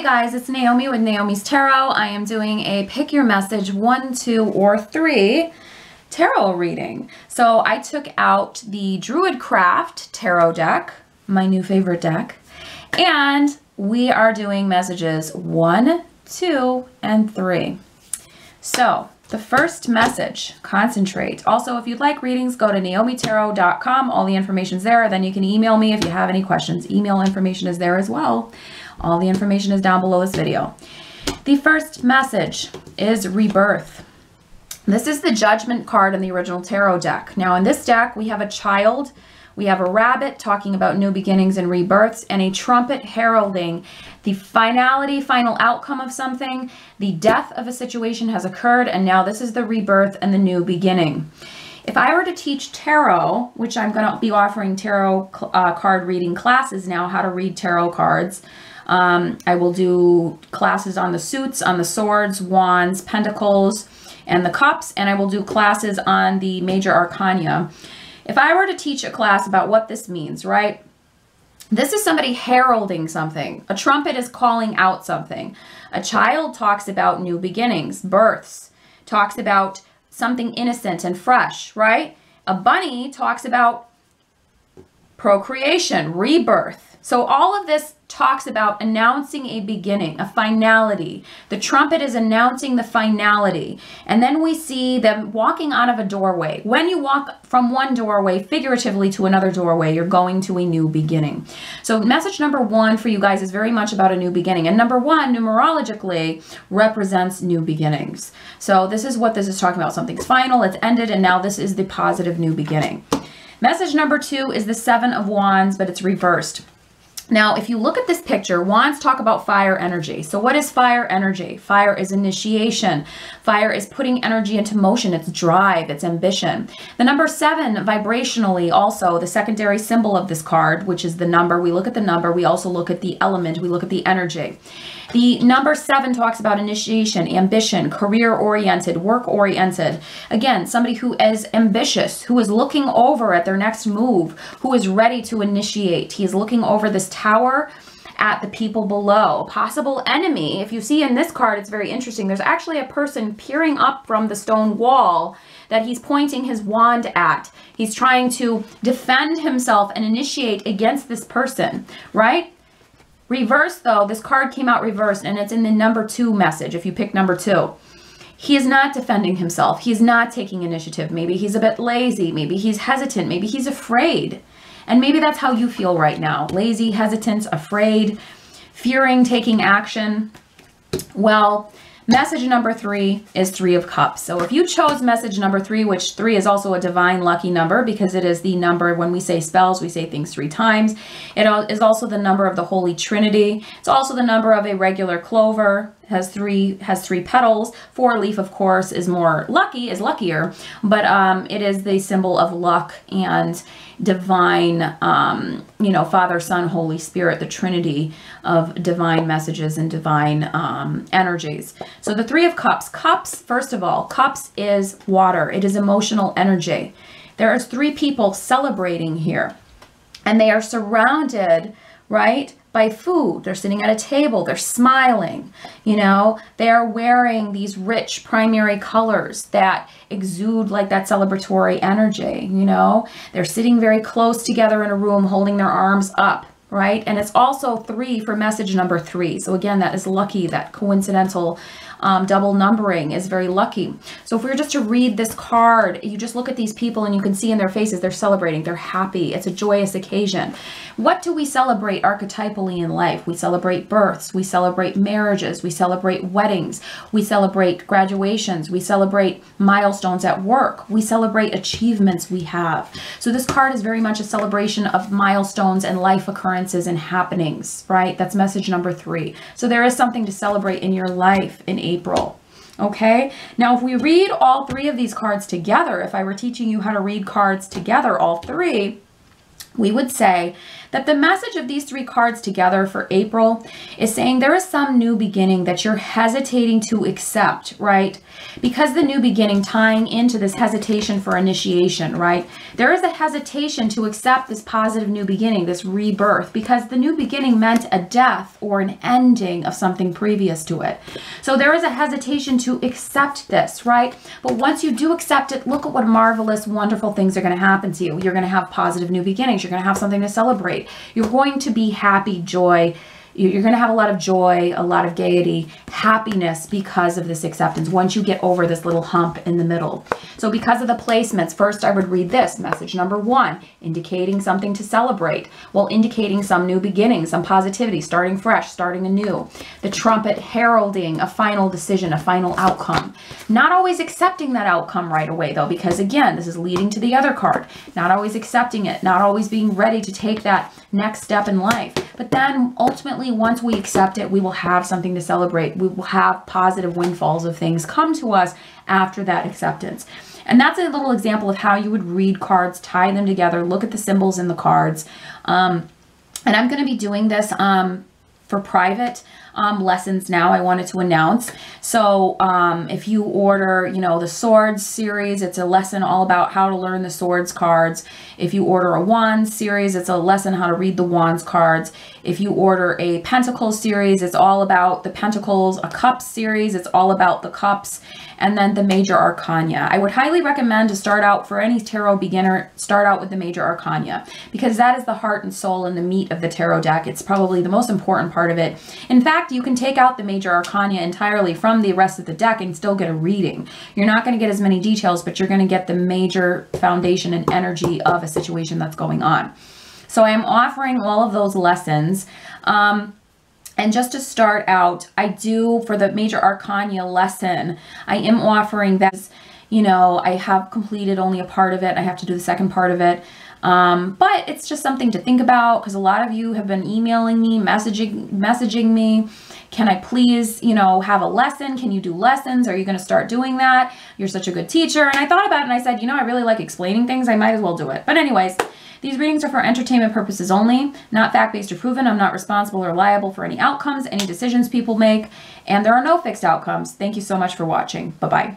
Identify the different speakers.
Speaker 1: guys, it's Naomi with Naomi's Tarot. I am doing a pick your message 1, 2, or 3 tarot reading. So I took out the Druidcraft tarot deck, my new favorite deck, and we are doing messages 1, 2, and 3. So the first message, concentrate. Also, if you'd like readings, go to naomitarot.com. All the information's there. Then you can email me if you have any questions. Email information is there as well. All the information is down below this video. The first message is rebirth. This is the Judgment card in the original tarot deck. Now in this deck, we have a child, we have a rabbit talking about new beginnings and rebirths, and a trumpet heralding the finality, final outcome of something. The death of a situation has occurred, and now this is the rebirth and the new beginning. If I were to teach tarot, which I'm going to be offering tarot card reading classes now, how to read tarot cards. I will do classes on the suits, on the swords, wands, pentacles, and the cups, and I will do classes on the major arcana. If I were to teach a class about what this means, right? This is somebody heralding something. A trumpet is calling out something. A child talks about new beginnings, births, talks about something innocent and fresh, right? A bunny talks about procreation, rebirth. So all of this talks about announcing a beginning, a finality. The trumpet is announcing the finality. And then we see them walking out of a doorway. When you walk from one doorway figuratively to another doorway, you're going to a new beginning. So message number 1 for you guys is very much about a new beginning. And number 1, numerologically, represents new beginnings. So this is what this is talking about. Something's final, it's ended, and now this is the positive new beginning. Message number 2 is the 7 of Wands, but it's reversed. Now, if you look at this picture, wands talk about fire energy. So what is fire energy? Fire is initiation. Fire is putting energy into motion. It's drive, it's ambition. The number 7, vibrationally, also the secondary symbol of this card, which is the number. We look at the number. We also look at the element. We look at the energy. The number 7 talks about initiation, ambition, career-oriented, work-oriented. Again, somebody who is ambitious, who is looking over at their next move, who is ready to initiate. He is looking over this tower at the people below. Possible enemy. If you see in this card, it's very interesting. There's actually a person peering up from the stone wall that he's pointing his wand at. He's trying to defend himself and initiate against this person, right? Reverse, though, this card came out reversed, and it's in the number 2 message, if you pick number 2. He is not defending himself. He's not taking initiative. Maybe he's a bit lazy. Maybe he's hesitant. Maybe he's afraid. And maybe that's how you feel right now. Lazy, hesitant, afraid, fearing taking action. Well, message number 3 is 3 of Cups. So if you chose message number 3, which 3 is also a divine lucky number because it is the number when we say spells, we say things 3 times. It is also the number of the Holy Trinity. It's also the number of a regular clover. Has three petals. 4-leaf, of course, is more lucky, is luckier, but it is the symbol of luck and divine, you know, Father, Son, Holy Spirit, the Trinity of divine messages and divine energies. So the 3 of Cups. Cups, first of all, Cups is water. It is emotional energy. There is 3 people celebrating here, and they are surrounded, right, by food. They're sitting at a table. They're smiling. You know, they are wearing these rich primary colors that exude like that celebratory energy. You know, they're sitting very close together in a room, holding their arms up, right? And it's also 3 for message number 3. So again, that is lucky. That coincidental double numbering is very lucky. So if we were just to read this card, you just look at these people and you can see in their faces, they're celebrating, they're happy. It's a joyous occasion. What do we celebrate archetypally in life? We celebrate births, we celebrate marriages, we celebrate weddings, we celebrate graduations, we celebrate milestones at work, we celebrate achievements we have. So this card is very much a celebration of milestones and life occurrences and happenings, right? That's message number 3. So there is something to celebrate in your life in April. Okay, now if we read all 3 of these cards together, if I were teaching you how to read cards together, all 3, we would say that the message of these 3 cards together for April is saying there is some new beginning that you're hesitating to accept, right? Because the new beginning tying into this hesitation for initiation, right? There is a hesitation to accept this positive new beginning, this rebirth, because the new beginning meant a death or an ending of something previous to it. So there is a hesitation to accept this, right? But once you do accept it, look at what marvelous, wonderful things are going to happen to you. You're going to have positive new beginnings. You're going to have something to celebrate. You're going to be happy, joy. You're going to have a lot of joy, a lot of gaiety, happiness because of this acceptance once you get over this little hump in the middle. So because of the placements, first I would read this, message number 1, indicating something to celebrate. Well, indicating some new beginning, some positivity, starting fresh, starting anew. The trumpet heralding a final decision, a final outcome. Not always accepting that outcome right away though, because again, this is leading to the other card. Not always accepting it, not always being ready to take that next step in life. But then ultimately, once we accept it, we will have something to celebrate. We will have positive windfalls of things come to us after that acceptance. And that's a little example of how you would read cards, tie them together, look at the symbols in the cards. And I'm going to be doing this for private lessons now, I wanted to announce. So if you order, you know, the Swords series, it's a lesson all about how to learn the Swords cards. If you order a Wands series, it's a lesson how to read the Wands cards. If you order a Pentacles series, it's all about the Pentacles. A Cups series, it's all about the Cups. And then the Major Arcana. I would highly recommend to start out, for any tarot beginner, start out with the Major Arcana, because that is the heart and soul and the meat of the tarot deck. It's probably the most important part of it. In fact, you can take out the Major Arcana entirely from the rest of the deck and still get a reading. You're not going to get as many details, but you're going to get the major foundation and energy of a situation that's going on. So I am offering all of those lessons. And just to start out, I do, for the Major Arcana lesson, I am offering that, you know, I have completed only a part of it. I have to do the second part of it. But it's just something to think about, because a lot of you have been emailing me, messaging me. Can I please, you know, have a lesson? Can you do lessons? Are you going to start doing that? You're such a good teacher. And I thought about it and I said, you know, I really like explaining things. I might as well do it. But anyways, these readings are for entertainment purposes only, not fact-based or proven. I'm not responsible or liable for any outcomes, any decisions people make, and there are no fixed outcomes. Thank you so much for watching. Bye-bye.